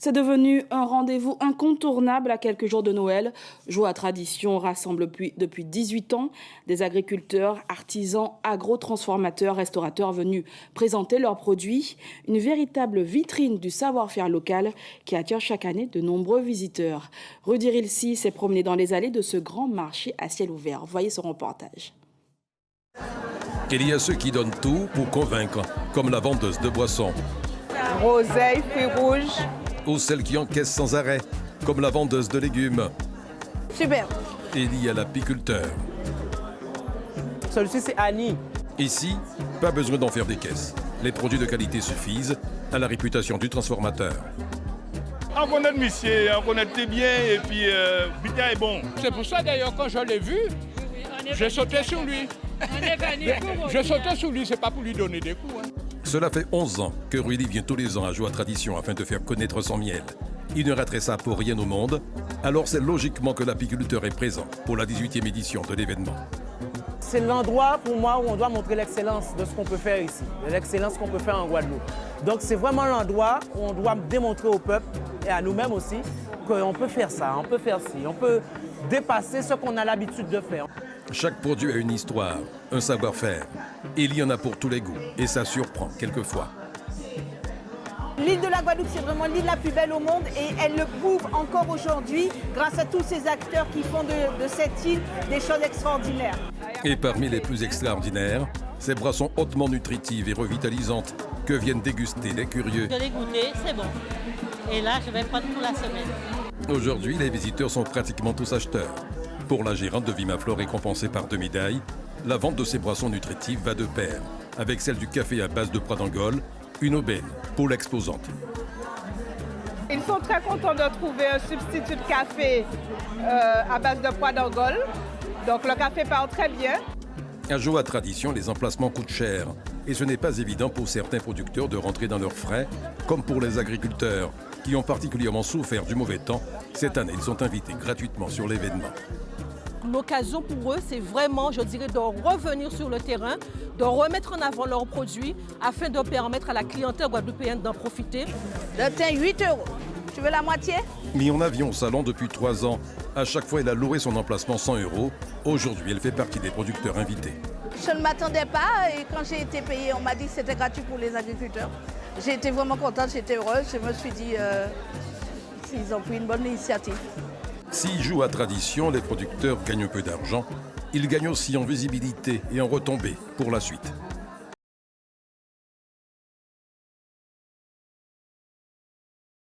C'est devenu un rendez-vous incontournable à quelques jours de Noël. Joie Tradition rassemble depuis 18 ans des agriculteurs, artisans, agro-transformateurs, restaurateurs venus présenter leurs produits. Une véritable vitrine du savoir-faire local qui attire chaque année de nombreux visiteurs. Rudy Rilsi s'est promené dans les allées de ce grand marché à ciel ouvert. Voyez ce reportage. Il y a ceux qui donnent tout pour convaincre, comme la vendeuse de boissons. Roseille, fruits rouges. Ou celle qui encaisse sans arrêt, comme la vendeuse de légumes. Super. Et il y a l'apiculteur. Celui-ci, c'est Annie. Ici, pas besoin d'en faire des caisses. Les produits de qualité suffisent à la réputation du transformateur. On connaît le monsieur, on connaît très bien et puis Bita est bon. C'est pour ça d'ailleurs quand je l'ai vu, je sautais sur lui. Je sautais sur lui, c'est pas pour lui donner des coups. Cela fait 11 ans que Rudy vient tous les ans à Joie Tradition afin de faire connaître son miel. Il ne raterait ça pour rien au monde, alors c'est logiquement que l'apiculteur est présent pour la 18e édition de l'événement. C'est l'endroit pour moi où on doit montrer l'excellence de ce qu'on peut faire ici, de l'excellence qu'on peut faire en Guadeloupe. Donc c'est vraiment l'endroit où on doit démontrer au peuple et à nous-mêmes aussi qu'on peut faire ça, on peut faire ci, on peut dépasser ce qu'on a l'habitude de faire. Chaque produit a une histoire, un savoir-faire. Il y en a pour tous les goûts et ça surprend quelquefois. L'île de la Guadeloupe, c'est vraiment l'île la plus belle au monde et elle le prouve encore aujourd'hui grâce à tous ces acteurs qui font de cette île des choses extraordinaires. Et parmi les plus extraordinaires, ces boissons hautement nutritives et revitalisantes que viennent déguster les curieux. Je l'ai goûté, c'est bon. Et là, je vais prendre pour la semaine. Aujourd'hui, les visiteurs sont pratiquement tous acheteurs. Pour la gérante de Vimaflore récompensée par 2 médailles, la vente de ces boissons nutritives va de pair avec celle du café à base de pois d'Angole, une aubaine pour l'exposante. Ils sont très contents de trouver un substitut de café à base de pois d'Angole. Donc le café part très bien. À Joie Tradition, les emplacements coûtent cher et ce n'est pas évident pour certains producteurs de rentrer dans leurs frais, comme pour les agriculteurs qui ont particulièrement souffert du mauvais temps. Cette année, ils sont invités gratuitement sur l'événement. L'occasion pour eux, c'est vraiment, je dirais, de revenir sur le terrain, de remettre en avant leurs produits afin de permettre à la clientèle guadeloupéenne d'en profiter. Le thym, 8 €. Tu veux la moitié? Mis en avion au salon depuis 3 ans, à chaque fois elle a loué son emplacement 100 €. Aujourd'hui, elle fait partie des producteurs invités. Je ne m'attendais pas et quand j'ai été payée, on m'a dit que c'était gratuit pour les agriculteurs. J'ai été vraiment contente, j'étais heureuse. Je me suis dit ils ont pris une bonne initiative. S'ils jouent à Tradition, les producteurs gagnent un peu d'argent. Ils gagnent aussi en visibilité et en retombées pour la suite.